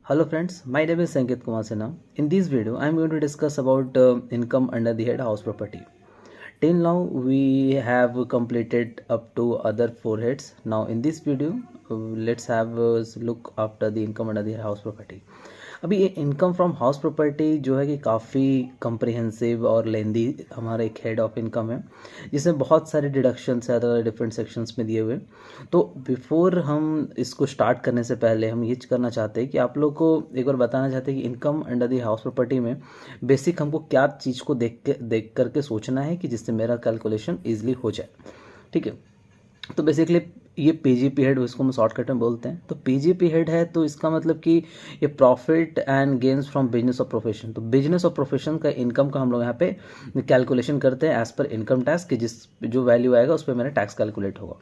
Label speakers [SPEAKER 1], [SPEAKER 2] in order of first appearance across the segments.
[SPEAKER 1] Hello friends, my name is Sanket Kumar Sinha. In this video, I am going to discuss about income under the head house property. Till now, we have completed up to other four heads. Now, in this video, let's have a look after the income under the house property. अभी ये income from house property जो है कि काफ़ी comprehensive और लेंदी हमारा एक head of income है, जिसमें बहुत सारे डिडक्शंस है अलग डिफरेंट सेक्शंस में दिए हुए। तो बिफोर हम इसको स्टार्ट करने से पहले हम ये करना चाहते हैं कि आप लोग को एक बार बताना चाहते हैं कि income under the house property में बेसिक हमको क्या चीज़ को देख करके सोचना है कि जिससे मेरा कैलकुलेशन ईजिली हो जाए। ठीक है, तो बेसिकली ये पीजीपी हेड, उसको हम शॉर्टकट में बोलते हैं। तो पीजीपी हेड है तो इसका मतलब कि ये profit and gains from business और प्रोफेशन। तो बिजनेस और प्रोफेशन का इनकम का हम लोग यहाँ पे कैलकुलेशन करते हैं एज पर इनकम टैक्स की, जिस जो वैल्यू आएगा उस पर मेरा टैक्स कैलकुलेट होगा।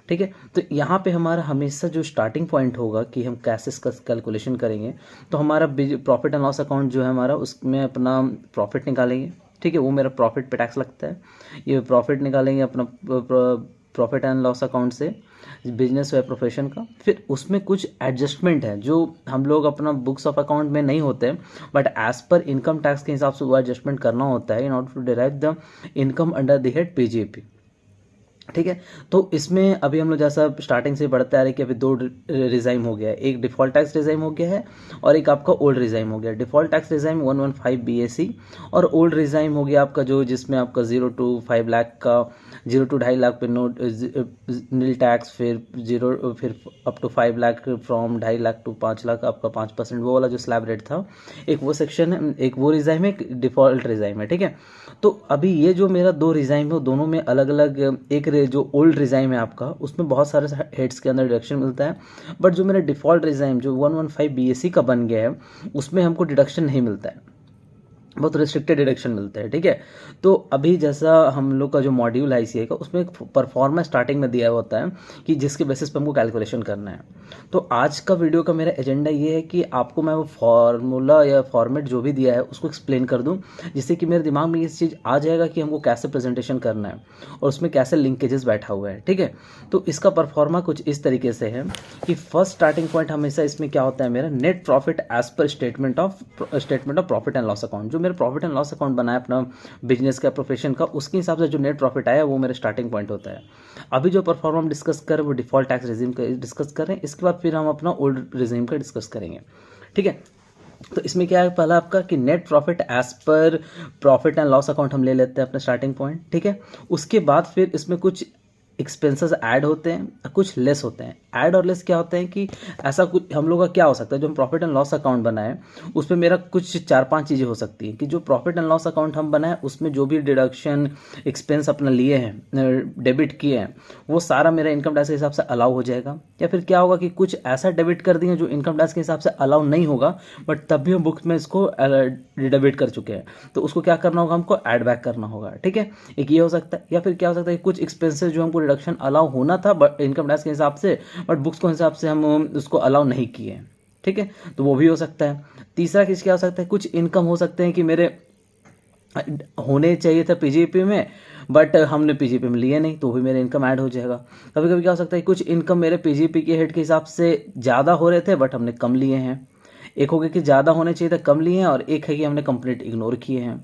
[SPEAKER 1] ठीक है, तो यहाँ पे हमारा हमेशा जो स्टार्टिंग पॉइंट होगा कि हम कैसे इसका कैलकुलेशन करेंगे, तो हमारा प्रॉफिट एंड लॉस अकाउंट जो है हमारा, उसमें अपना प्रॉफिट निकालेंगे। ठीक है, वो मेरा प्रॉफिट पे टैक्स लगता है। ये प्रॉफिट निकालेंगे अपना प्रॉफिट एंड लॉस अकाउंट से, बिजनेस या प्रोफेशन का। फिर उसमें कुछ एडजस्टमेंट है जो हम लोग अपना बुक्स ऑफ अकाउंट में नहीं होते हैं, but as per income tax के हिसाब से वो एडजस्टमेंट करना होता है in order to derive the income under the head PGP. ठीक है, तो इसमें अभी हम लोग जैसा स्टार्टिंग से बढ़ते आ रहे हैं कि अभी दो रिजाइम हो गया है, एक डिफॉल्ट टैक्स रिजाइम हो गया है और एक आपका ओल्ड रिजाइम हो गया। डिफॉल्ट टैक्स रिजाइम 115 BAC और ओल्ड रिजाइम हो गया आपका जो जिसमें आपका 0 to 5 लाख का, 0 to 2.5 लाख पे नोट नील टैक्स, फिर up to 5 lakh, from 2.5 lakh to 5 lakh आपका 5%, वो वाला जो स्लैब रेट था, एक वो सेक्शन है, एक वो रिजाइम है, एक डिफॉल्ट रिजाइम है। ठीक है, तो अभी ये जो मेरा दो रिजाइम है दोनों में अलग अलग, एक जो ओल्ड रिजाइम है आपका उसमें बहुत सारे हेड्स के अंदर डिडक्शन मिलता है, बट जो मेरा डिफॉल्ट रिजाइम जो 115 BAC का बन गया है उसमें हमको डिडक्शन नहीं मिलता है, बहुत रिस्ट्रिक्टेड डिडक्शन मिलता है। ठीक है, तो अभी जैसा हम लोग का जो मॉड्यूल है ICA का, उसमें एक परफॉर्मा स्टार्टिंग में दिया होता है कि जिसके बेसिस पे हमको कैलकुलेशन करना है। तो आज का वीडियो का मेरा एजेंडा ये है कि आपको मैं वो फार्मूला या फॉर्मेट जो भी दिया है उसको एक्सप्लेन कर दूं, जिससे कि मेरे दिमाग में ये चीज़ आ जाएगा कि हमको कैसे प्रेजेंटेशन करना है और उसमें कैसे लिंकेजेस बैठा हुआ है। ठीक है, तो इसका परफॉर्मा कुछ इस तरीके से है कि फर्स्ट स्टार्टिंग पॉइंट हमेशा इसमें क्या होता है, मेरा net profit as per statement of profit and loss account. जो मेरा प्रॉफिट एंड लॉस अकाउंट बनाया अपना बिजनेस का, प्रोफेशन का, उसके हिसाब से जो नेट प्रॉफिट आया वो मेरा स्टार्टिंग पॉइंट होता है। अभी जो परफॉर्मा हम डिस्कस कर रहे हैं वो डिफॉल्ट टैक्स रिजीम का डिस्कस कर रहे हैं, इसके बाद फिर हम अपना ओल्ड रिजीम का डिस्कस करेंगे। ठीक है, तो इसमें क्या है, पहला आपका कि net profit as per profit and loss account हम ले लेते हैं अपना स्टार्टिंग पॉइंट। ठीक है, उसके बाद फिर इसमें कुछ एक्सपेंसेस ऐड होते हैं, कुछ लेस होते हैं। ऐड और लेस क्या होते हैं कि ऐसा कुछ हम लोग का क्या हो सकता है, जो हम प्रॉफिट एंड लॉस अकाउंट बनाए उसमें मेरा कुछ 4-5 चीज़ें हो सकती हैं कि जो प्रॉफिट एंड लॉस अकाउंट हम बनाए उसमें जो भी डिडक्शन एक्सपेंस अपना लिए हैं, डेबिट किए हैं, वो सारा मेरा इनकम टैक्स के हिसाब से अलाउ हो जाएगा। या फिर क्या होगा कि कुछ ऐसा डेबिट कर दिए जो इनकम टैक्स के हिसाब से अलाउ नहीं होगा, बट तब भी हम बुक्स में इसको डेबिट कर चुके हैं, तो उसको क्या करना होगा, हमको ऐड बैक करना होगा। ठीक है, एक ये हो सकता है। या फिर क्या हो सकता है कि कुछ एक्सपेंसेस जो हमको रिडक्शन अलाउ होना था बट इनकम टैक्स के हिसाब से, बट बुक्स के हिसाब से हम उसको अलाउ नहीं किए। ठीक है, तो वो भी हो सकता है। तीसरा चीज क्या हो सकता है, कुछ इनकम हो सकते हैं कि मेरे होने चाहिए था पीजीपी में, बट हमने पीजीपी में लिए नहीं, तो भी मेरे इनकम ऐड हो जाएगा। कभी कभी क्या हो सकता है, कुछ इनकम मेरे पीजीपी के हेड के हिसाब से ज़्यादा हो रहे थे बट हमने कम लिए हैं। एक हो गया कि ज़्यादा होने चाहिए था, कम लिए हैं, और एक है कि हमने कंप्लीट इग्नोर किए हैं।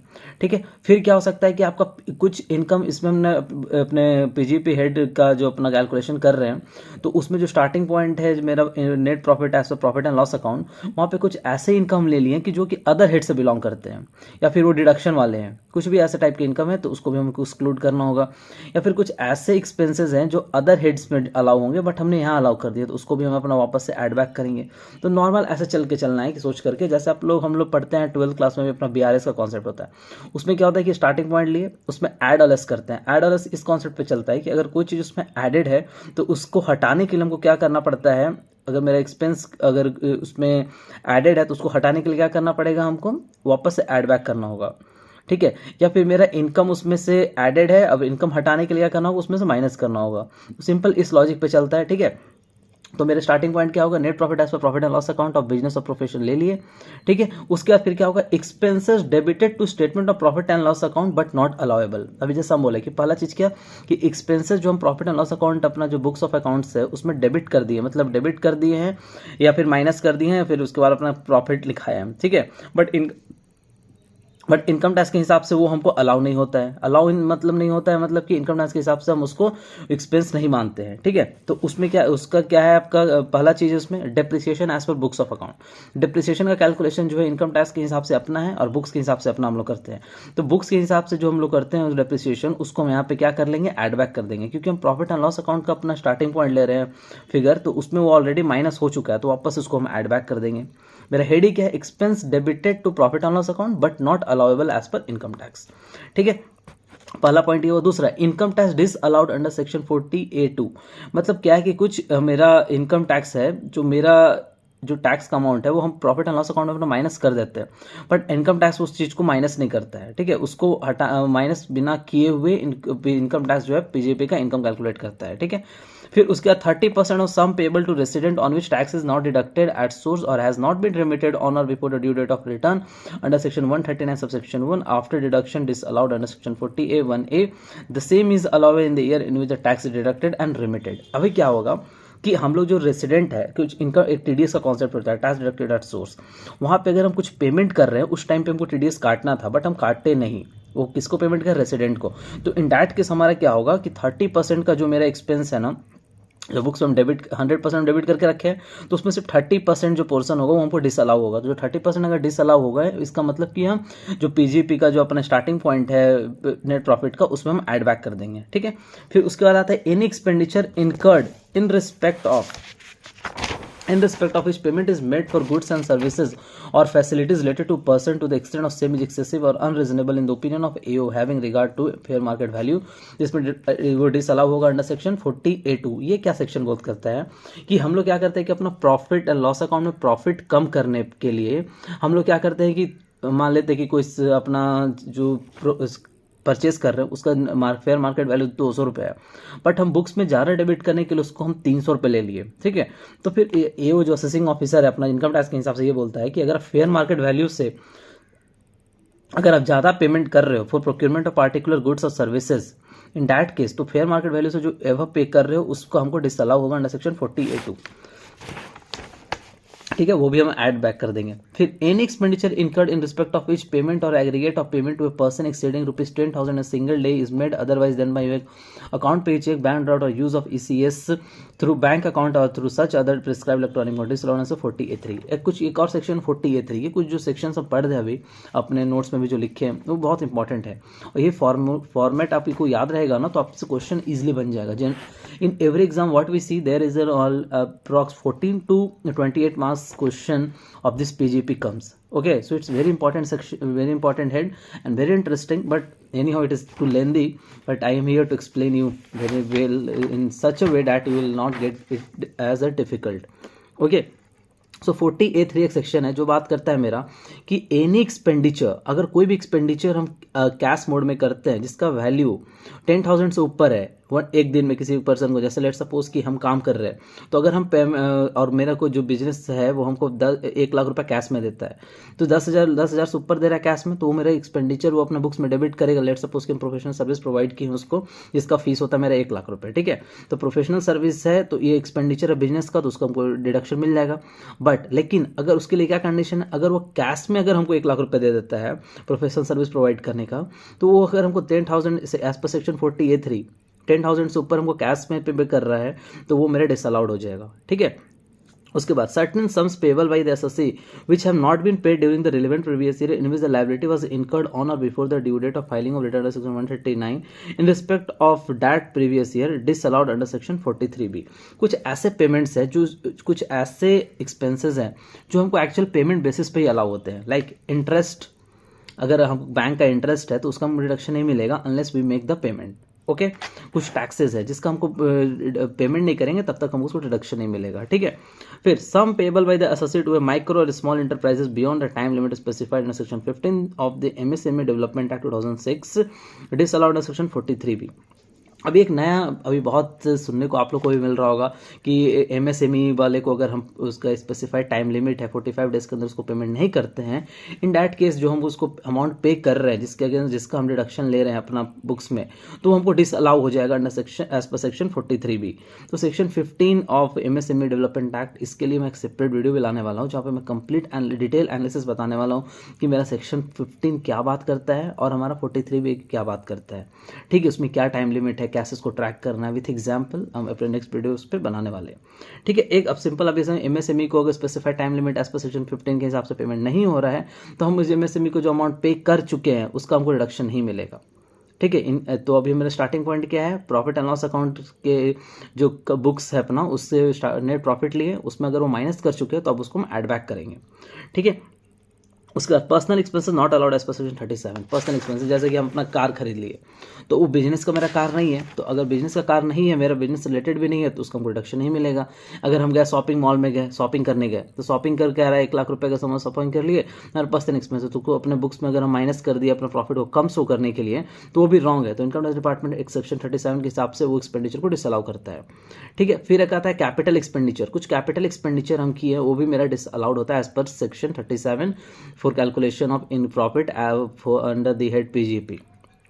[SPEAKER 1] ठीक है, फिर क्या हो सकता है कि आपका कुछ इनकम इसमें हमने अपने पीजीपी हेड का जो अपना कैलकुलेशन कर रहे हैं, तो उसमें जो स्टार्टिंग पॉइंट है मेरा net profit as profit and loss account, वहाँ पे कुछ ऐसे इनकम ले लिए कि जो कि अदर हेड से बिलोंग करते हैं, या फिर वो डिडक्शन वाले हैं, कुछ भी ऐसे टाइप की इनकम है तो उसको भी हमको एक्सक्लूड करना होगा। या फिर कुछ ऐसे एक्सपेंसेस हैं जो अदर हेड्स में अलाउ होंगे बट हमने यहाँ अलाउ कर दिया, तो उसको भी हम अपना वापस से ऐड बैक करेंगे। तो नॉर्मल ऐसे चल के चलना है कि सोच करके, जैसे हम लोग पढ़ते हैं 12th क्लास में भी अपना BRS का कॉन्सेप्ट होता है, उसमें क्या होता है कि स्टार्टिंग पॉइंट लिए उसमें ऐड और लेस करते हैं। ऐड और लेस इस कॉन्सेप्ट पे चलता है कि अगर कोई चीज़ उसमें एडेड है तो उसको हटाने के लिए हमको क्या करना पड़ता है, अगर मेरा एक्सपेंस अगर उसमें एडेड है तो उसको हटाने के लिए क्या करना पड़ेगा, हमको वापस से ऐड बैक करना होगा। ठीक है, या फिर मेरा इनकम उसमें से एडेड है, अब इनकम हटाने के लिए क्या करना होगा, उसमें से माइनस करना होगा। सिंपल इस लॉजिक पे चलता है। ठीक है, तो मेरे स्टार्टिंग पॉइंट क्या होगा, net profit as per profit and loss account of business और प्रोफेशन ले लिए, ठीक है। उसके बाद फिर क्या होगा, expenses debited to statement of profit and loss account but not allowable. अभी जैसे हम बोले कि पहला चीज क्या कि एक्सपेंसेस जो हम प्रॉफिट एंड लॉस अकाउंट अपना जो बुक्स ऑफ अकाउंट्स है उसमें डेबिट कर दिए, मतलब डेबिट कर दिए हैं या फिर माइनस कर दिए हैं, फिर उसके बाद अपना प्रॉफिट लिखाया है, ठीक है। बट इनकम टैक्स के हिसाब से वो हमको अलाउ नहीं होता है। अलाउ मतलब नहीं होता है, मतलब कि इनकम टैक्स के हिसाब से हम उसको एक्सपेंस नहीं मानते हैं, ठीक है। तो उसमें क्या, उसका क्या है आपका पहला चीज़ उसमें depreciation as per books of account. Depreciation का कैलकुलेशन जो है इनकम टैक्स के हिसाब से अपना है और बुक्स के हिसाब से अपना हम लोग करते हैं। तो बुक्स के हिसाब से जो हम लोग करते हैं डेप्रिसिएशन, उसको हम यहाँ पे क्या कर लेंगे, एड बैक कर देंगे, क्योंकि हम प्रॉफिट एंड लॉस अकाउंट का अपना स्टार्टिंग पॉइंट ले रहे हैं फिगर, तो उसमें वो ऑलरेडी माइनस हो चुका है, तो वापस उसको हम एड बैक कर देंगे। मेरा हेडिंग क्या है, expense debited to profit and loss account but not allowable as per income tax, ठीक है। पहला पॉइंट ये हुआ। दूसरा, income tax disallowed under section 40A2। मतलब क्या है कि कुछ मेरा इनकम टैक्स है, जो मेरा जो टैक्स का अमाउंट है वो हम प्रॉफिट एंड लॉस अकाउंट में अपना माइनस कर देते हैं, बट इनकम टैक्स उस चीज़ को माइनस नहीं करता है, ठीक है। उसको हटा माइनस बिना किए हुए इनकम टैक्स जो है पीजेपी का इनकम कैलकुलेट करता है, ठीक है। फिर उसके बाद 30% of sum payable to resident on which tax is not deducted at source or has not been remitted on or before the due date of return under section 139 subsection 1 after deduction disallowed under section 40A1A the same is allowed in the year in which the tax is deducted and remitted. अभी क्या होगा कि हम लोग जो resident है, कुछ इनका एक टीडीएस का कॉन्सेप्ट होता है, टैक्स डिडक्टेड एट सोर्स। वहाँ पे अगर हम कुछ पेमेंट कर रहे हैं उस टाइम पे हमको टीडीएस काटना था, बट हम काटते नहीं, वो किसको पेमेंट कर, रेसिडेंट को। तो इन डैट केस हमारा क्या होगा कि 30% का जो मेरा एक्सपेंस है ना, जो बुक्स में हम डेबिट 100% डेबिट करके रखे हैं, तो उसमें सिर्फ 30% जो पोर्सन होगा वो हमको डिसअलाउ होगा। तो जो 30% अगर डिसअलाउ होगा, इसका मतलब कि हम जो पीजीपी का जो अपना स्टार्टिंग पॉइंट है नेट प्रॉफिट का, उसमें हम ऐड बैक कर देंगे, ठीक है। फिर उसके बाद आता है any expenditure incurred in respect of which payment is made for goods and services or facilities related to person to the extent of same is excessive or unreasonable in the opinion of AO having regard to fair market value, जिसमें वो disallow होगा under section 40A2। ये क्या section बोध करता है कि हम लोग क्या करते हैं कि अपना प्रॉफिट एंड लॉस अकाउंट में प्रॉफिट कम करने के लिए हम लोग क्या करते हैं कि मान लेते हैं कि कोई अपना जो परचेज कर रहे हैं उसका फेयर मार्केट वैल्यू 200 रुपये है, बट हम बुक्स में ज़्यादा डेबिट करने के लिए उसको हम 300 रुपये ले लिए, ठीक है। तो फिर वो जो असेसिंग ऑफिसर है अपना इनकम टैक्स के हिसाब से ये बोलता है कि अगर फेयर मार्केट वैल्यू से अगर आप ज़्यादा पेमेंट कर रहे हो for procurement of particular goods और सर्विसेज इन दैट केस, तो फेयर मार्केट वैल्यू से जो एवर पे कर रहे हो उसको हमको डिसअलाउ होगा अंडर सेक्शन 40A2, ठीक है। वो भी हम ऐड बैक कर देंगे। फिर any expenditure incurred in respect of which payment or aggregate of payment to a person exceeding ₹10,000 a single day is made otherwise than by account payee cheque bank draft or use of ECS through bank account or through such other prescribe electronic notice allowed से 40A3। कुछ एक और section 40A3, ये कुछ जो section हम पढ़ रहे हैं अभी अपने नोट्स में भी जो लिखे हैं वो बहुत इंपॉर्टेंट है, और ये फॉर्मेट आपको याद रहेगा ना तो आपसे क्वेश्चन ईजिली बन जाएगा। In every exam what we see there is all approx 14 to 28 marks question of this PGP comes. Okay, so it's very important section, very important head and very interesting, but anyhow it is too lengthy, but I am here to explain you very well in such a way that you will not get it as a difficult. Okay, so 40A3 एक section है जो बात करता है मेरा कि any expenditure, अगर कोई भी एक्सपेंडिचर हम कैश मोड में करते हैं जिसका वैल्यू 10,000 से ऊपर है एक दिन में किसी पर्सन को, जैसे लेट सपोज कि हम काम कर रहे हैं, तो अगर हम और मेरा कोई जो बिजनेस है वो हमको 1 लाख रुपए कैश में देता है, तो 10,000 से ऊपर दे रहा है कैश में, तो वो मेरा एक्सपेंडिचर वो अपने बुक्स में डेबिट करेगा। लेट सपोज कि हम प्रोफेशनल सर्विस प्रोवाइड की है उसको, जिसका फीस होता है मेरा 1 लाख रुपए, ठीक है। तो प्रोफेशनल सर्विस है तो ये एक्सपेंडिचर है बिजनेस का, तो उसको हमको डिडक्शन मिल जाएगा। बट लेकिन अगर उसके लिए क्या कंडीशन है, अगर वो कैश में अगर हमको 1 लाख रुपए दे देता है प्रोफेशनल सर्विस प्रोवाइड करने का, तो वो अगर हमको 10,000 एज पर सेक्शन 40A3 10,000 से ऊपर हमको कैश में पे कर रहा है तो वो मेरा डिसअलाउड हो जाएगा, ठीक है। उसके बाद certain sums payable by the assessee which have not been paid during the relevant previous year in which the liability was incurred on or before the due date of filing of return section 139 in respect of that previous year disallowed under section 43B। कुछ ऐसे payments है जो कुछ ऐसे expenses हैं जो हमको actual payment basis पे ही अलाउ होते हैं, लाइक इंटरेस्ट। अगर हम बैंक का इंटरेस्ट है तो उसका हमको डिडक्शन नहीं मिलेगा unless we make the payment, okay. कुछ टैक्सेस है जिसका हमको पेमेंट नहीं करेंगे तब तक हमको उसको डिडक्शन नहीं मिलेगा, ठीक है। फिर sum payable by the associate to a micro or small enterprises beyond the time limit specified in section 15 of the MSME Development Act 2006 disallowed in section 43B। अभी एक नया, अभी बहुत सुनने को आप लोग को भी मिल रहा होगा कि एमएसएमई वाले को अगर हम उसका स्पेसिफाइड टाइम लिमिट है 45 डेज के अंदर उसको पेमेंट नहीं करते हैं, इन डैट केस जो हम उसको अमाउंट पे कर रहे हैं जिसके अगेंस्ट जिसका हम डिडक्शन ले रहे हैं अपना बुक्स में, तो हमको डिसअलाउ हो जाएगा under section as per section 43B। तो section 15 of MSME development act, इसके लिए मैं एक सेपरेट वीडियो भी लाने वाला हूँ जहाँ पे मैं कंप्लीट डिटेल एनालिसिस बताने वाला हूँ कि मेरा सेक्शन 15 क्या बात करता है और हमारा 43B क्या बात करता है। ठीक है, उसमें क्या टाइम लिमिट है, कैसे इसको ट्रैक करना है, विथ एग्जाम्पल हम अपने नेक्स्ट वीडियो उस पर बनाने वाले हैं। ठीक है, एक अब सिंपल अभी एमएसएमई को अगर specified time limit as per section 15 के हिसाब से पेमेंट नहीं हो रहा है तो हम उस एमएसएमई को जो अमाउंट पे कर चुके हैं उसका हमको रिडक्शन नहीं मिलेगा। ठीक है, तो अभी मेरा स्टार्टिंग पॉइंट क्या है, प्रॉफिट एंड लॉस अकाउंट के जो बुक्स है अपना उससे नेट प्रॉफिट लिए उसमें अगर वो माइनस कर चुके हैं तो अब उसको हम ऐड बैक करेंगे। ठीक है, उसके बाद personal expenses not allowed as per section 37। Personal expenses जैसे कि हम अपना कार खरीद लिए, तो वो बिजनेस का मेरा कार नहीं है, तो अगर बिजनेस का कार नहीं है, मेरा बिजनेस रिलेटेड भी नहीं है, तो उसका हमको रिडक्शन नहीं मिलेगा। अगर हम गए शॉपिंग मॉल में गए शॉपिंग करने गए, तो शॉपिंग करके आ रहा है 1 लाख रुपए का सामान शॉपिंग कर लिए, और पर्सनल एक्सपेंसेस तो अपने बुक्स में अगर हम माइनस कर दिए अपना प्रॉफिट को कम शो करने के लिए, तो वो भी रॉन्ग है। तो इनकम टैक्स डिपार्टमेंट एक सेक्शन 37 के हिसाब से वो एक्सपेंडिचर को डिसअलाउ करता है। ठीक है, फिर एक आता है कैपिटल एक्सपेंडिचर। कुछ कैपिटल एक्सपेंडिचर हम किए वो भी मेरा डिसअलाउड होता है as per section 37 for calculation of in profit under the head PGP.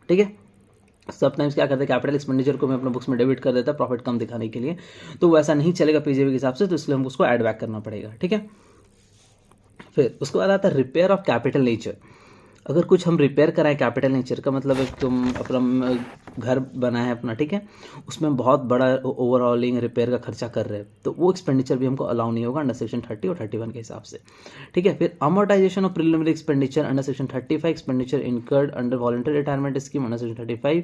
[SPEAKER 1] ठीक है, सब टाइम्स क्या करते हैं, कैपिटल एक्सपेंडिचर को मैं अपने बुक्स में डेबिट कर देता है प्रॉफिट कम दिखाने के लिए, तो वो ऐसा नहीं चलेगा पीजीपी के हिसाब से, तो इसलिए हमको उसको ऐड बैक करना पड़ेगा। ठीक है, फिर उसके बाद आता है रिपेयर ऑफ कैपिटल नेचर। अगर कुछ हम रिपेयर कराएं, कैपिटल नेचर का मतलब है तुम अपना घर बना है अपना, ठीक है, उसमें बहुत बड़ा ओवरऑलिंग रिपेयर का खर्चा कर रहे हैं, तो वो एक्सपेंडिचर भी हमको अलाउ नहीं होगा अंडर सेक्शन 30 और 31 के हिसाब से। ठीक है, फिर amortisation of preliminary expenditure under section 35, expenditure incurred under voluntary retirement scheme under section 35,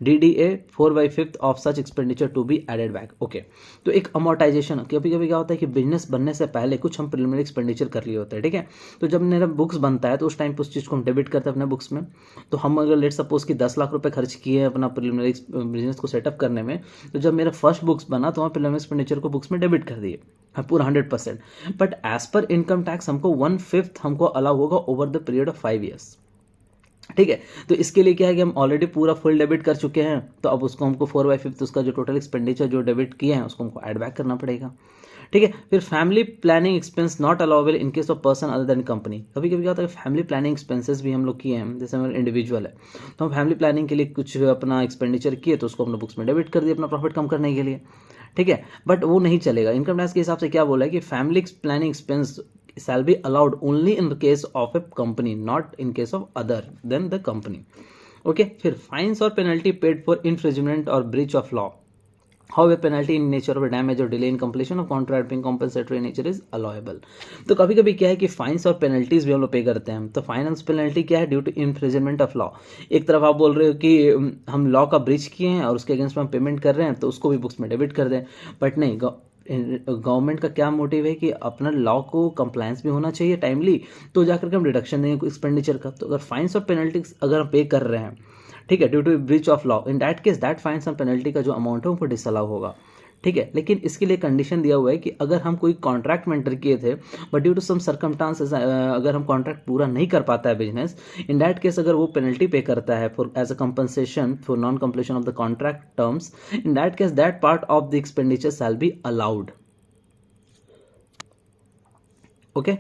[SPEAKER 1] DDA 4/5 of such expenditure to be added back. Okay, तो एक अमोर्टाइजेशन, कभी कभी क्या होता है कि बिजनेस बनने से पहले कुछ हम प्रिलिमिनरी एक्सपेंडिचर कर लिए होते हैं। ठीक है, तो जब मेरा बुक्स बनता है तो उस टाइम पर उस चीज़ को हम डेबिट करते हैं अपने बुक्स में। तो हम अगर लेट सपोज कि 10 लाख रुपए खर्च किए हैं अपना प्रिलिमिनरी बिजनेस को सेटअप करने में, तो जब मेरा फर्स्ट बुक्स बना तो वहाँ प्रिलिमिनरी एक्सपेंडिचर को बुक्स में डेबिट कर दिए पूरा 100%। But as per income tax हमको 1/5 हमको अलाउ होगा over the period of 5 years. ठीक है, तो इसके लिए क्या है कि हम ऑलरेडी पूरा फुल डेबिट कर चुके हैं, तो अब उसको हमको 4/5 उसका जो टोटल एक्सपेंडिचर जो डेबिट किए हैं उसको हमको ऐड बैक करना पड़ेगा। ठीक है, फिर family planning expense not allowable in case of person other than company. कभी कभी क्या होता है फैमिली प्लानिंग एक्सपेंसेस भी हम लोग किए हैं, जैसे हमारे इंडिविजुअल है तो हम फैमिली प्लानिंग के लिए कुछ अपना एक्सपेंडिचर किए तो उसको अपने बुक्स में डेबिट कर दिए अपना प्रॉफिट कम करने के लिए। ठीक है, बट वो नहीं चलेगा। इनकम टैक्स के हिसाब से क्या बोला है कि family planning expense shall be allowed only in the case of a company, not in case of other than the company. Okay, फिर फाइन्स और पेनल्टी पेड फॉर इन्फ्रिंजमेंट और breach of law. However, penalty in nature of damage or delay in completion of contract being compensatory in nature is allowable. तो कभी कभी क्या है कि fines और पेनल्टीज भी हम लोग पे करते हैं। तो फाइनेंस पेनल्टी क्या है, due to infringement of law. एक तरफ आप बोल रहे हो कि हम लॉ का ब्रीच किए हैं और उसके अगेंस्ट में हम पेमेंट कर रहे हैं तो उसको भी बुक्स में डेबिट कर दें, बट नहीं, गवर्नमेंट का क्या मोटिव है कि अपना लॉ को कंप्लायंस भी होना चाहिए टाइमली, तो जाकर के हम डिडक्शन देंगे एक्सपेंडिचर का। तो अगर फाइन्स और पेनल्टीज अगर हम पे कर रहे हैं, ठीक है, due to breach of law, in that case that fines and penalty का जो अमाउंट है उनको डिसअलाउ होगा। ठीक है, लेकिन इसके लिए कंडीशन दिया हुआ है कि अगर हम कोई कॉन्ट्रैक्ट में एंटर किए थे but due to some circumstances अगर हम कॉन्ट्रैक्ट पूरा नहीं कर पाता है बिजनेस, इन दैट केस अगर वो पेनल्टी पे करता है for as a compensation for non completion of the contract terms, in that case that part of the expenditure shall be allowed. Okay,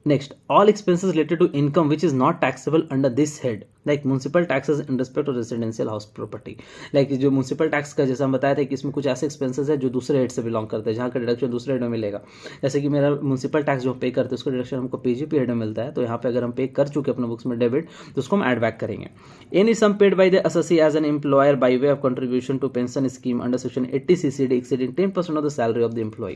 [SPEAKER 1] next, all expenses related to income which is not taxable under this head like municipal taxes in respect of residential house property, like जो municipal tax का जैसा हम बताया था कि इसमें कुछ ऐसे एक्सपेंसेस है जो दूसरे हेड से बिलोंग करते हैं जहाँ का डिडक्शन दूसरे हेड में मिलेगा। जैसे कि मेरा म्यूनसिपल टैक्स जो पे करते हैं उसका डिडक्शन हमको पीजीपी हेड में मिलता है, तो यहाँ पे अगर हम पे कर चुके अपने बुक्स में डेबिट तो उसको हम ऐड बैक करेंगे। Any sum paid by the SSC as an employer by way of contribution to pension scheme under section 80 CCD exceeding 10% of the salary of the employee.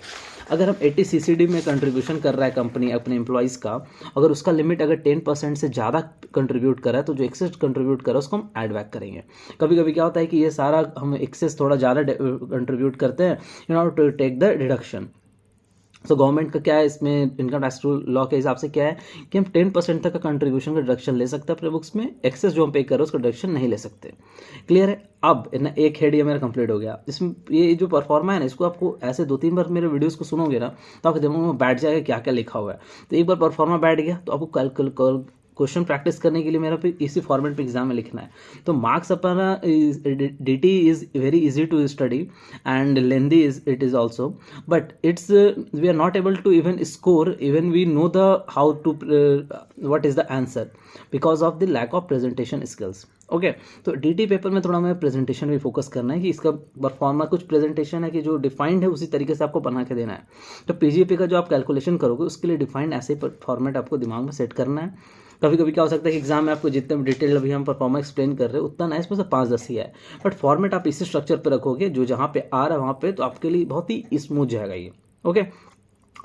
[SPEAKER 1] अगर हम 80 सीसीडी में contribution कर रहा है कंपनी अपने employees का, अगर उसका लिमिट अगर 10% से ज़्यादा कंट्रीब्यूट कर रहा है तो जो एक्सेस कंट्रीब्यूट कर रहा है उसको हम ऐड बैक करेंगे। कभी कभी क्या होता है कि ये सारा हम एक्सेस थोड़ा ज़्यादा कंट्रीब्यूट करते हैं in order to take the deduction. So government का क्या है इसमें, इनकम टैक्स रूल लॉ के हिसाब से क्या है कि हम 10% तक का कंट्रीब्यूशन का डिडक्शन ले सकते हैं अपने बुक्स में, एक्सेस जो हम पे कर रहे हैं उसका डिडक्शन नहीं ले सकते। क्लियर है? अब ना एक हेड ये मेरा कंप्लीट हो गया। इसमें ये जो परफॉर्मा है ना, इसको आपको ऐसे 2-3 बार मेरे वीडियोस को सुनोगे ना तो आपके दिमाग में बैठ जाएगा क्या क्या लिखा हुआ है। तो एक बार परफॉर्मा बैठ गया तो आपको क्वेश्चन प्रैक्टिस करने के लिए मेरा फिर इसी फॉर्मेट पे एग्जाम में लिखना है। तो मार्क्स अपना DT is very easy to study and lengthy is it is also, but it's we are not able to even score even we know the how to what is the answer because of the lack of presentation skills. Okay, तो DT paper में थोड़ा हमें presentation भी focus करना है कि इसका pro forma कुछ प्रेजेंटेशन है कि जो डिफाइंड है उसी तरीके से आपको बना के देना है। तो PGP का जो आप कैलकुलेशन करोगे उसके लिए डिफाइंड ऐसे फॉर्मेट आपको दिमाग में सेट करना है। कभी कभी क्या हो सकता है कि एग्जाम में आपको जितने डिटेल अभी हम परफॉर्मा एक्सप्लेन कर रहे हैं उतना ना, इसमें से 5-10 ही है, बट फॉर्मेट आप इसी स्ट्रक्चर पर रखोगे जो जहाँ पे आ रहा है वहाँ पे, तो आपके लिए बहुत ही स्मूथ जाएगा ये। ओके,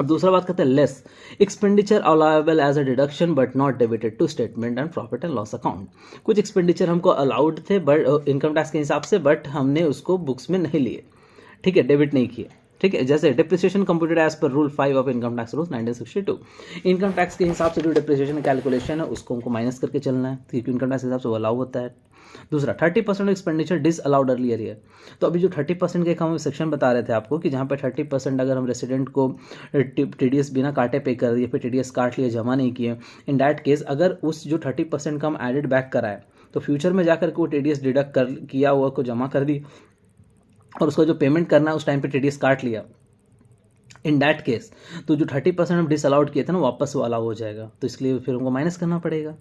[SPEAKER 1] अब दूसरा बात करते हैं less expenditure allowable as a deduction but not debited to statement and profit and loss account. कुछ एक्सपेंडिचर हमको अलाउड थे बट इनकम टैक्स के हिसाब से, बट हमने उसको बुक्स में नहीं लिए, ठीक है, डेबिट नहीं किए। ठीक है, जैसे depreciation computed as per rule 5 of income tax rules 1962। Income tax के हिसाब से जो डिप्रिसिएशन कैलकुलेशन है उसको हमको माइनस करके चलना है क्योंकि इनकम टैक्स के हिसाब से वो अलाउ होता है। दूसरा 30% expenditure disallowed earlier year. तो अभी जो 30% के हम सेक्शन बता रहे थे आपको कि जहाँ पे 30% अगर हम रेसिडेंट को TDS बिना काटे पे कर दिए, फिर TDS काट लिए, जमा नहीं किए, इन दैट केस अगर उस जो 30% का हम एडिड बैक कराए तो फ्यूचर में जाकर के वो TDS डिडक्ट कर किया हुआ को जमा कर दी और उसका जो पेमेंट करना है उस टाइम पे TDS काट लिया, इन दैट केस तो जो 30% हम डिसअलाउड किए थे ना वापस वो अलाउ हो जाएगा, तो इसलिए फिर उनको माइनस करना पड़ेगा।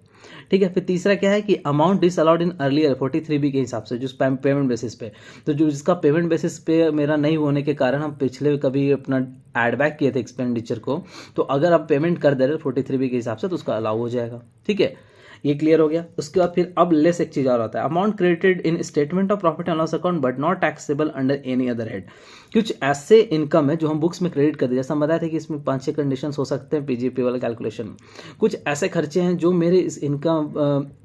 [SPEAKER 1] ठीक है, फिर तीसरा क्या है कि amount disallowed in earlier 43B के हिसाब से जो पेमेंट बेसिस पे, तो जो जिसका पेमेंट बेसिस पे मेरा नहीं होने के कारण हम पिछले कभी अपना एड बैक किए थे एक्सपेंडिचर को, तो अगर आप पेमेंट कर दे रहे 43B के हिसाब से तो उसका अलाउ हो जाएगा। ठीक है, ये क्लियर हो गया। उसके बाद फिर अब लेस एक चीज़ और आता है, amount credited in statement of profit and loss account but not taxable under any other head. कुछ ऐसे इनकम है जो हम बुक्स में क्रेडिट कर दे, जैसा हम बताया था कि इसमें 5-6 कंडीशन हो सकते हैं PGP वाला कैलकुलेशन में। कुछ ऐसे खर्चे हैं जो मेरे इस income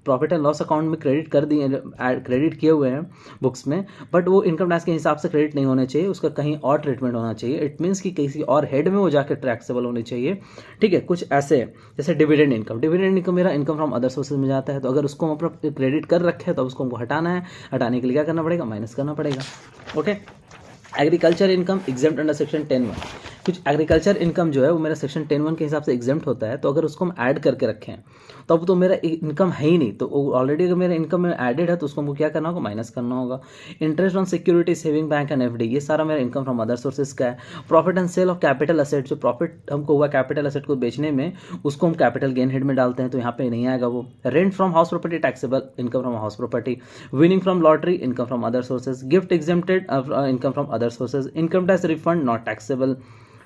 [SPEAKER 1] profit and loss account में क्रेडिट कर दिए, क्रेडिट किए हुए हैं बुक्स में, बट वो इनकम टैक्स के हिसाब से क्रेडिट नहीं होने चाहिए, उसका कहीं और ट्रीटमेंट होना चाहिए। इट मीन्स कि किसी और हेड में वो जाकर टैक्सेबल होनी चाहिए। ठीक है, कुछ ऐसे जैसे डिविडेंड इनकम, डिविडेंड इनकम मेरा इनकम फ्रॉम अदर सोर्सेज में जाता है, तो अगर उसको हम अपना क्रेडिट कर रखे हैं तो उसको हमको हटाना है, हटाने के लिए क्या करना पड़ेगा, माइनस करना पड़ेगा। Okay, agriculture income exempt under section 10(1). कुछ एग्रीकल्चर इनकम जो है वो मेरा सेक्शन 10(1) के हिसाब से एग्जेम्प्ट होता है, तो अगर उसको हम ऐड करके रखें तो अब तो मेरा इनकम है ही नहीं, तो ऑलरेडी अगर मेरा इनकम में ऐडेड है तो उसको हमको क्या करना होगा, माइनस करना होगा। Interest on security, saving bank and FD, ये सारा मेरा इनकम फ्रॉम अदर सोर्सेज का है। Profit and sale of capital asset, जो प्रॉफिट हमको हुआ कैपिटल असेट को बेचने में, उसको हम कैपिटल गेन हेड में डालते हैं, तो यहाँ पे नहीं आएगा वो। Rent from house property taxable, income from house property. Winning from lottery, income from other sources. Gift exempted, income from other sources. Income tax refund not taxable.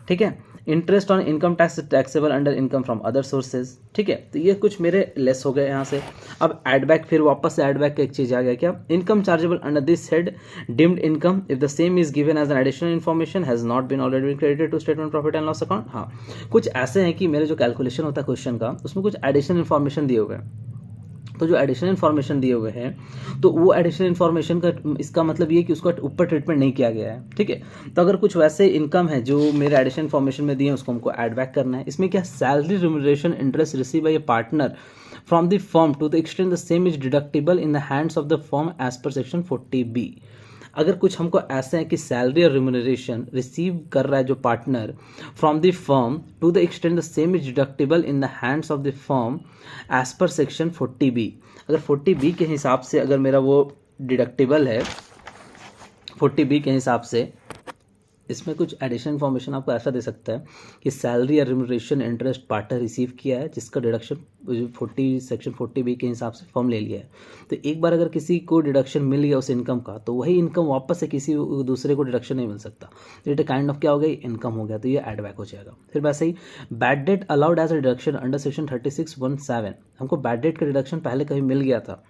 [SPEAKER 1] ठीक है, interest on income tax taxable under income from other sources. ठीक है, तो ये कुछ मेरे less हो गए यहाँ से। अब एड बैक, फिर वापस से एड बैक का एक चीज आ गया, क्या, income chargeable under this head deemed income if the same is given as an additional information has not been already been credited to statement profit and loss account. हाँ, कुछ ऐसे हैं कि मेरे जो कैलकुलेशन होता है क्वेश्चन का उसमें कुछ एडिशनल इन्फॉर्मेशन दिए हुए हैं, तो जो एडिशनल इन्फॉर्मेशन दिए हुए हैं तो वो एडिशनल इन्फॉर्मेशन का इसका मतलब ये कि उसका ऊपर ट्रीटमेंट नहीं किया गया है। ठीक है, तो अगर कुछ वैसे इनकम है जो मेरे एडिशनल इन्फॉर्मेशन में दिए हैं उसको हमको ऐड बैक करना है। इसमें क्या, salary remuneration interest received by a partner from the firm to the extent the same is deductible in the hands of the firm as per section 40B। अगर कुछ हमको ऐसे है कि सैलरी और रिम्यूनरेशन रिसीव कर रहा है जो partner from the firm to the extent the same is deductible in the hands of the firm as per section 40B, अगर 40B के हिसाब से अगर मेरा वो डिडक्टिबल है 40B के हिसाब से, इसमें कुछ एडिशनल इन्फॉर्मेशन आपको ऐसा दे सकता है कि सैलरी या रिम्यूनरेशन इंटरेस्ट पार्टनर रिसीव किया है जिसका डिडक्शन सेक्शन 40B के हिसाब से फॉर्म ले लिया है, तो एक बार अगर किसी को डिडक्शन मिल गया उस इनकम का तो वही इनकम वापस से किसी दूसरे को डिडक्शन नहीं मिल सकता, तो इट काइंड ऑफ क्या हो गई, इनकम हो गया, तो ये एड बैक हो जाएगा। फिर वैसे ही bad debt allowed as a deduction under section 36(1)(7), हमको बैड डेट का डिडक्शन पहले कभी मिल गया था,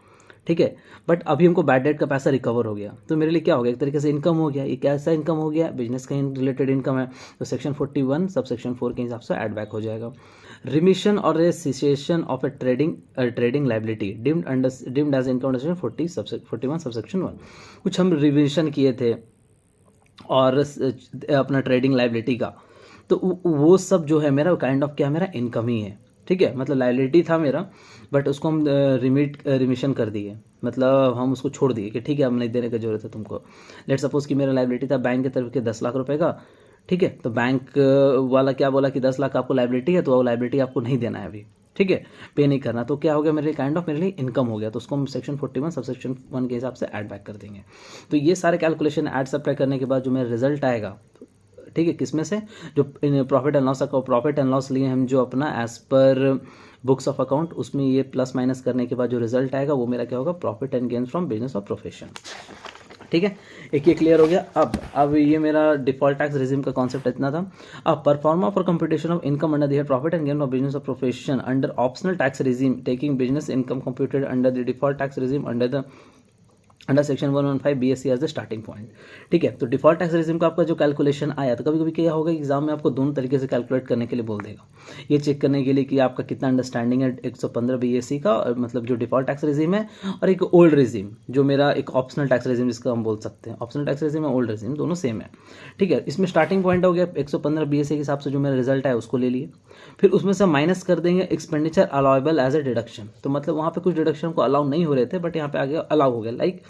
[SPEAKER 1] ठीक है, बट अभी हमको बैड डेट का पैसा रिकवर हो गया, तो मेरे लिए क्या हो गया, एक तरीके से इनकम हो गया। ये कैसा इनकम हो गया, बिजनेस का रिलेटेड इनकम है, तो सेक्शन 41 सब सेक्शन 4 के हिसाब से ऐड बैक हो जाएगा। रिमिशन और cessation of a trading liability deemed as income 41 subsection 1, कुछ हम रिविजन किए थे और अपना ट्रेडिंग लाइबिलिटी का, तो वो सब जो है मेरा काइंड ऑफ क्या, मेरा इनकम ही है। ठीक है, मतलब लाइबिलिटी था मेरा बट उसको हम रिमिशन कर दिए, मतलब हम उसको छोड़ दिए कि ठीक है अब नहीं देने की जरूरत है तुमको। लेट सपोज कि मेरा लाइबिलिटी था बैंक की तरफ के 10 लाख रुपए का, ठीक है, तो बैंक वाला क्या बोला कि 10 लाख आपको लाइबिलिटी है तो वो लाइबिलिटी आपको नहीं देना है अभी, ठीक है, पे नहीं करना, तो क्या हो गया मेरे लिए, काइंड ऑफ मेरे लिए इनकम हो गया, तो उसको हम सेक्शन 41 सबसेक्शन 1 के हिसाब से ऐड बैक कर देंगे। तो ये सारे कैलकुलेशन ऐड सब्ट्रैक्ट करने के बाद जो मेरा रिजल्ट आएगा, ठीक है, किसमें से, जो profit and loss account, profit and loss लिए हम जो अपना as per books of account, उसमें ये प्लस माइनस करने के बाद जो रिजल्ट आएगा वो मेरा क्या होगा, profit and gains from business और प्रोफेशन। ठीक है, एक ये क्लियर हो गया। अब ये मेरा डिफॉल्ट टैक्स रेजिम का कॉन्सेप्ट इतना था। अब proforma for computation of income under the profit and gain of business of profession under optional tax regime taking business income computed under the default tax regime under section 115 BSC as the starting point. ठीक है, तो default tax regime का आपका जो calculation आया, तो कभी कभी क्या होगा, एग्जाम में आपको दोनों तरीके से कैलकुलेट करने के लिए बोल देगा, ये चेक करने के लिए कि आपका कितना अंडरस्टैंडिंग है 115 BSC का, और मतलब जो डिफॉल्ट टैक्स रेजिम है, और एक ओल्ड रेजिम जो मेरा एक ऑप्शनल टैक्स रेजिम जिसका हम बोल सकते हैं, ऑप्शनल टैक्स रेजिम और ओल्ड रेजिम दोनों सेम है। ठीक है, इसमें स्टार्टिंग पॉइंट हो गया 115 BSC के हिसाब से जो मेरा रिजल्ट है उसको ले लिए, फिर उसमें से माइनस कर देंगे expenditure allowable as a deduction, तो मतलब वहाँ पे कुछ डिडक्शन को अलाउ नहीं हो रहे थे बट यहाँ पे आगे अलाउ हो गया, like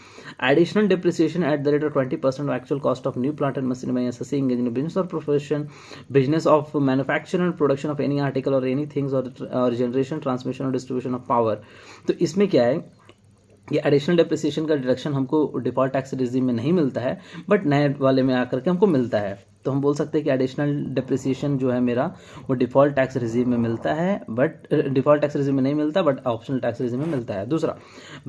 [SPEAKER 1] additional depreciation at the rate of 20% of actual cost of new plant and machinery by assessing engaged in a business or profession, business of manufacture and production of any article or any things or generation, transmission or distribution of power। तो इसमें क्या है, ये additional depreciation का deduction हमको default tax regime में नहीं मिलता है बट नए वाले में आकर के हमको मिलता है, तो हम बोल सकते हैं कि एडिशनल डेप्रिसिएशन जो है मेरा वो डिफॉल्ट टैक्स रेजिम में मिलता है, बट डिफॉल्ट टैक्स रेजिम में नहीं मिलता बट ऑप्शनल टैक्स रेजिम में मिलता है। दूसरा,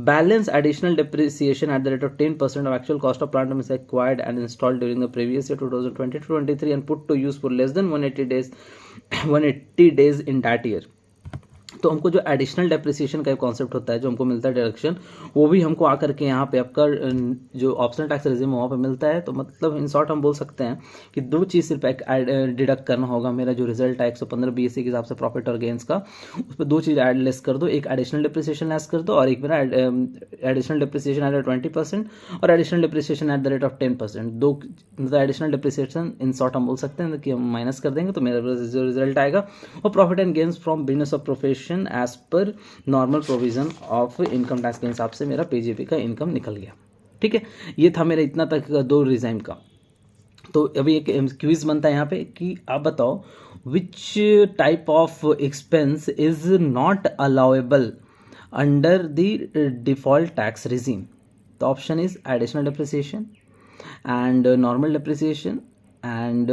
[SPEAKER 1] balance additional depreciation at the rate of 10% of actual cost of plant is acquired and installed during the previous year 2020-23 and put to use for less than 180 days in that year. तो हमको जो additional depreciation का एक concept होता है जो हमको मिलता है डिडक्शन, वो भी हमको आकर के यहाँ पे आपका जो ऑप्शनल टैक्स रेजिम वहाँ पे मिलता है। तो मतलब इन शॉर्ट हम बोल सकते हैं कि दो चीज़ सिर्फ डिडक्ट करना होगा, मेरा जो रिजल्ट है 115 BSC के हिसाब से प्रॉफिट और गेंस का, उस पर दो चीज़ ऐड लेस कर दो, एक एडिशनल डिप्रिसिएशन लेस कर दो और एक मेरा एडिशनल डिप्रिसिएशन एट 20% और additional depreciation eight the rate of 10%। दो मतलब एडिशनल डिप्रिसिएशन इन शॉर्ट हम बोल सकते हैं कि हम माइनस कर देंगे तो मेरा जो रिजल्ट आएगा वो profit and gains from business of profession as per normal provision of income tax के हिसाब से मेरा पीजीपी का इनकम निकल गया। ठीक है, ये था मेरा इतना तक दो रिजाइम का। तो अभी एक क्विज बनता है यहाँ पे कि आप बताओ which type of expense is not allowable under the default tax regime. तो option is additional depreciation and normal depreciation and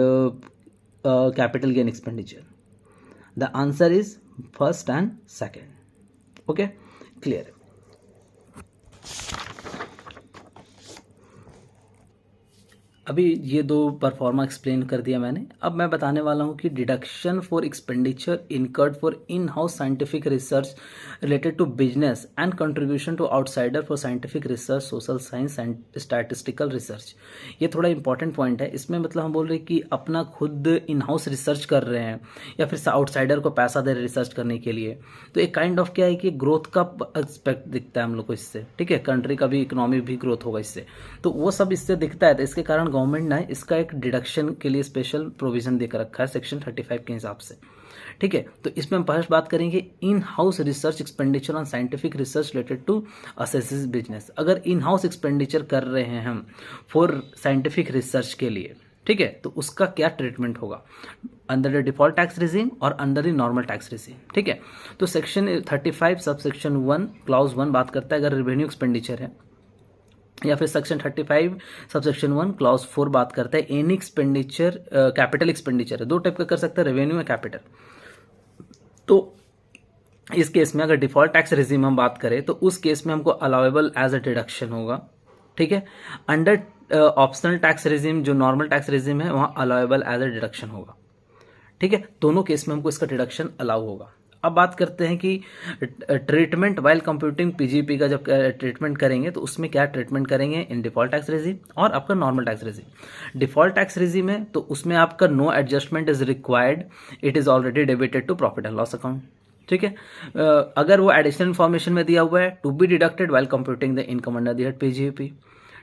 [SPEAKER 1] capital gain expenditure. The answer is first and second. Okay, clear। अभी ये दो pro forma explain कर दिया मैंने। अब मैं बताने वाला हूँ कि deduction for expenditure incurred for in house scientific research related to business and contribution to outsider for scientific research, social science and statistical research. ये थोड़ा इंपॉर्टेंट पॉइंट है। इसमें मतलब हम बोल रहे हैं कि अपना खुद इन हाउस रिसर्च कर रहे हैं या फिर आउटसाइडर को पैसा दे रहे रिसर्च करने के लिए, तो एक काइंड ऑफ क्या है कि ग्रोथ का एक्सपेक्ट दिखता है हम लोग को इससे। ठीक है, कंट्री का भी इकोनॉमी भी ग्रोथ होगा इससे, तो वो सब इससे दिखता है। तो इसके कारण गवर्नमेंट ने इसका एक डिडक्शन के लिए स्पेशल प्रोविजन देकर रखा है सेक्शन 35 के हिसाब से। ठीक है, तो इसमें हम फर्स्ट बात करेंगे in house research expenditure on scientific research related to assessee's business. अगर इन हाउस एक्सपेंडिचर कर रहे हैं हम फॉर साइंटिफिक रिसर्च के लिए, ठीक है, तो उसका क्या ट्रीटमेंट होगा under the default tax regime और under the normal tax regime. ठीक है, तो सेक्शन 35 सब सेक्शन 1 क्लॉज 1 बात करता है अगर रेवेन्यू एक्सपेंडिचर है, या फिर सेक्शन 35 सबसेक्शन 1 क्लॉज 4 बात करता है एनी एक्सपेंडिचर कैपिटल एक्सपेंडिचर है। दो टाइप का कर सकते हैं, रेवेन्यू या कैपिटल। तो इस केस में अगर डिफॉल्ट टैक्स रेजिम हम बात करें तो उस केस में हमको अलाउेबल एज अ डिडक्शन होगा। ठीक है, अंडर ऑप्शनल टैक्स रेजिम जो नॉर्मल टैक्स रेजिम है वहां अलाउेबल एज अ डिडक्शन होगा। ठीक है, दोनों केस में हमको इसका डिडक्शन अलाउ होगा। अब बात करते हैं कि ट्रीटमेंट वाइल कंप्यूटिंग पीजीपी का जब ट्रीटमेंट करेंगे तो उसमें क्या ट्रीटमेंट करेंगे इन डिफॉल्ट टैक्स रेजिम और आपका normal tax regime. Default tax regime है तो उसमें आपका no adjustment is required, it is already debited to profit and loss account. ठीक है, अगर वो एडिशनल इन्फॉर्मेशन में दिया हुआ है to be deducted while computing the income under the head PGP.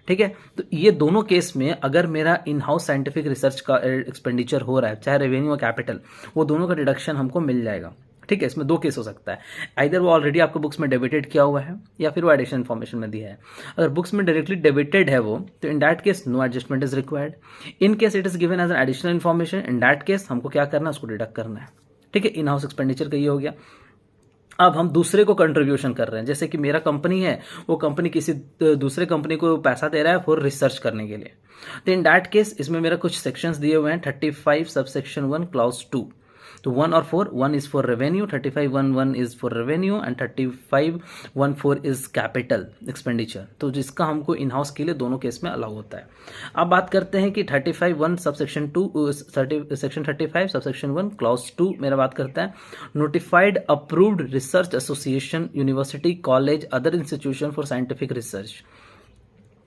[SPEAKER 1] ठीक है, तो ये दोनों केस में अगर मेरा इन हाउस साइंटिफिक रिसर्च का एक्सपेंडिचर हो रहा है चाहे रेवेन्यू या कैपिटल, वो दोनों का डिडक्शन हमको मिल जाएगा। ठीक है, इसमें दो केस हो सकता है, आइदर वो ऑलरेडी आपको बुक्स में डेबिटेड किया हुआ है या फिर वो एडिशनल इन्फॉर्मेशन में दिया है। अगर बुक्स में डायरेक्टली डेबिटेड है वो, तो in that case no adjustment is required. In case it is given as an additional information, in that case हमको क्या करना है, उसको डिडक्ट करना है। ठीक है, इन हाउस एक्सपेंडिचर का ये हो गया। अब हम दूसरे को कंट्रीब्यूशन कर रहे हैं, जैसे कि मेरा कंपनी है, वो कंपनी किसी दूसरे कंपनी को पैसा दे रहा है फॉर रिसर्च करने के लिए। तो इन दैट केस इसमें मेरा कुछ सेक्शंस दिए हुए हैं, 35 सबसेक्शन 1 क्लॉज 2। तो 1 और 4, 1 is for revenue, 35(1)(1) is for revenue and 35(1)(4) is capital expenditure. तो जिसका हमको इन हाउस के लिए दोनों केस में अलाउ होता है। अब बात करते हैं कि 35(1) सबसेक्शन 2, सेक्शन 35 सबसेक्शन 1 क्लॉज 2 मेरा बात करता है notified approved research association, university, college, other institution for scientific research.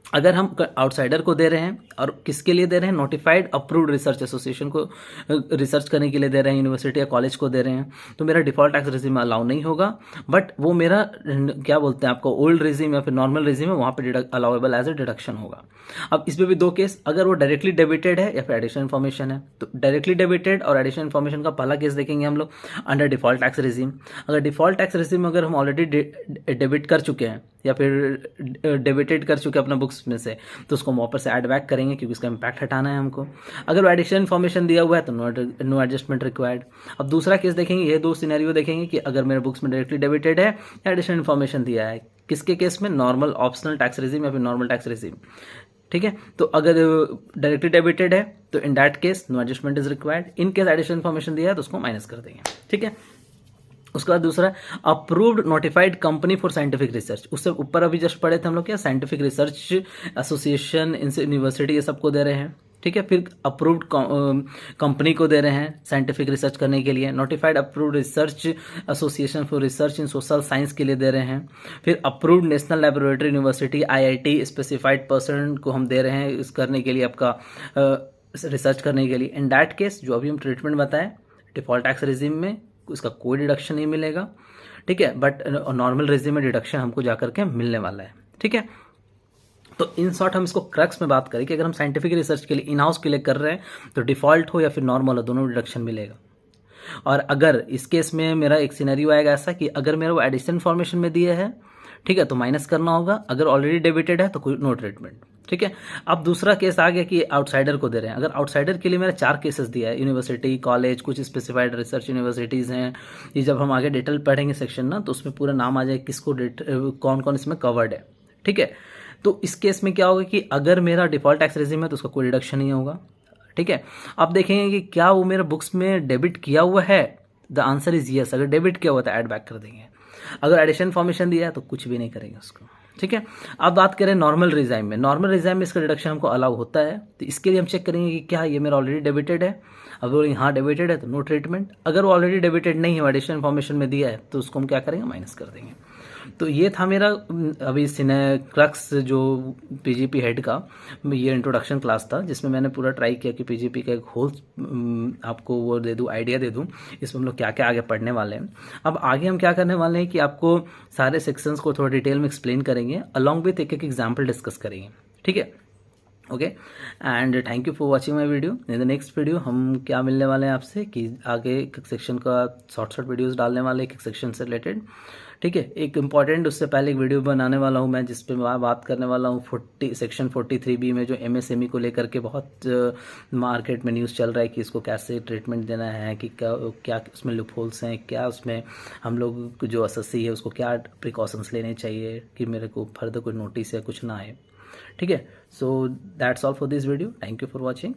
[SPEAKER 1] अगर हम आउटसाइडर को दे रहे हैं, और किसके लिए दे रहे हैं, नोटिफाइड अप्रूव्ड रिसर्च एसोसिएशन को रिसर्च करने के लिए दे रहे हैं, यूनिवर्सिटी या कॉलेज को दे रहे हैं, तो मेरा डिफॉल्ट टैक्स रेजिम में अलाउ नहीं होगा। बट वो मेरा क्या बोलते हैं आपको, ओल्ड रेजिम या फिर नॉर्मल रेजिम है, वहाँ पे अलाउेबल एज ए डिडक्शन होगा। अब इसमें भी दो केस, अगर वो डायरेक्टली डेबिटेड है या फिर एडिशनल इन्फॉर्मेशन है, तो डायरेक्टली डेबिटेड और एडिशनल इन्फॉर्मेशन का पहला केस देखेंगे हम लोग अंडर डिफॉल्ट टैक्स रेजिम। अगर डिफॉल्ट टैक्स रेजिम में अगर हम ऑलरेडी डेबिट कर चुके हैं या फिर डेबिटेड कर चुके हैं अपना बुक्स में से, तो उसको वापस से ऐड बैक करेंगे क्योंकि उसका इम्पैक्ट हटाना है हमको। अगर वो एडिशनल इन्फॉर्मेशन दिया हुआ है तो नो एडजस्टमेंट रिक्वायर्ड। अब दूसरा केस देखेंगे, ये दो सिनेरियो देखेंगे कि अगर मेरे बुक्स में डायरेक्टली डेबिटेड है या एडिशनल इन्फॉर्मेशन दिया है, किसके केस में, नॉर्मल ऑप्शनल टैक्स रेजिम या फिर नॉर्मल टैक्स रेजिम। ठीक है, तो अगर डायरेक्टली डेबिटेड है तो in that case no adjustment is required. In case additional information दिया है तो उसको माइनस कर देंगे। ठीक है, उसके बाद दूसरा approved notified company for scientific research, उससे ऊपर अभी जस्ट पढ़े थे हम लोग क्या, साइंटिफिक रिसर्च एसोसिएशन, यूनिवर्सिटी, ये सबको दे रहे हैं। ठीक है, फिर अप्रूव्ड कंपनी को दे रहे हैं साइंटिफिक रिसर्च करने के लिए, notified approved research association for research in social science के लिए दे रहे हैं, फिर approved national laboratory, university, IIT specified person को हम दे रहे हैं इस करने के लिए, आपका रिसर्च करने के लिए। इन दैट केस जो अभी हम ट्रीटमेंट बताएं डिफॉल्ट टैक्स रेजिम में उसका कोई डिडक्शन नहीं मिलेगा। ठीक है, बट नॉर्मल रेजिम में डिडक्शन हमको जाकर के मिलने वाला है। ठीक है, तो इन शॉर्ट हम इसको क्रक्स में बात करें कि अगर हम साइंटिफिक रिसर्च के लिए इन हाउस के लिए कर रहे हैं तो डिफॉल्ट हो या फिर नॉर्मल हो, दोनों डिडक्शन मिलेगा। और अगर इस केस में मेरा एक सिनेरियो आएगा ऐसा कि अगर मेरा वो एडिशनल इन्फॉर्मेशन में दिए है, ठीक है, तो माइनस करना होगा। अगर ऑलरेडी डेबिटेड है तो कोई नो ट्रीटमेंट। ठीक है, अब दूसरा केस आ गया कि आउटसाइडर को दे रहे हैं। अगर आउटसाइडर के लिए मेरा 4 केसेस दिया है, यूनिवर्सिटी, कॉलेज, कुछ स्पेसिफाइड रिसर्च यूनिवर्सिटीज़ हैं, ये जब हम आगे डिटेल पढ़ेंगे सेक्शन ना, तो उसमें पूरा नाम आ जाए किसको कौन कौन इसमें कवर्ड है। ठीक है, तो इस केस में क्या होगा कि अगर मेरा डिफॉल्ट टैक्स रेजिम है तो उसका कोई डिडक्शन नहीं होगा। ठीक है, अब देखेंगे कि क्या वो मेरे बुक्स में डेबिट किया हुआ है, द आंसर इज यस। अगर डेबिट किया हुआ तो ऐड बैक कर देंगे, अगर एडिशन इन्फॉर्मेशन दिया है तो कुछ भी नहीं करेंगे उसको। ठीक है, अब बात करें नॉर्मल रिजाइम में, नॉर्मल रिजाइम में इसका डिडक्शन हमको अलाउ होता है। तो इसके लिए हम चेक करेंगे कि क्या ये मेरा ऑलरेडी डेबिटेड है। अगर हाँ डेबिटेड है तो नो ट्रीटमेंट, अगर वो ऑलरेडी डेबिटेड नहीं है, एडिशनल इन्फॉर्मेशन में दिया है, तो उसको हम क्या करेंगे, माइनस कर देंगे। तो ये था मेरा अभी क्रक्स जो पीजीपी हेड का ये इंट्रोडक्शन क्लास था, जिसमें मैंने पूरा ट्राई किया कि पीजीपी का एक होल आपको वो दे दूँ, आइडिया दे दूँ इसमें हम लोग क्या क्या आगे पढ़ने वाले हैं। अब आगे हम क्या करने वाले हैं कि आपको सारे सेक्शंस को थोड़ा डिटेल में एक्सप्लेन करेंगे, अलॉन्ग विथ एक एक एग्जाम्पल डिस्कस करेंगे। ठीक है, okay, and thank you for watching my video. In the next video हम क्या मिलने वाले हैं आपसे कि आगे एक सेक्शन का शॉर्ट वीडियोस डालने वाले एक सेक्शन से रिलेटेड। ठीक है, एक इम्पॉर्टेंट उससे पहले एक वीडियो बनाने वाला हूँ मैं, जिस पे मैं बात करने वाला हूँ सेक्शन 43B में जो एमएसएमई को लेकर के बहुत मार्केट में न्यूज़ चल रहा है कि इसको कैसे ट्रीटमेंट देना है, कि क्या उसमें लूप होल्स हैं, क्या उसमें हम लोग जो एसएससी है उसको क्या प्रिकॉशंस लेने चाहिए कि मेरे को फर्दर कोई नोटिस या कुछ ना आए। ठीक है, so that's all for this video, thank you for watching.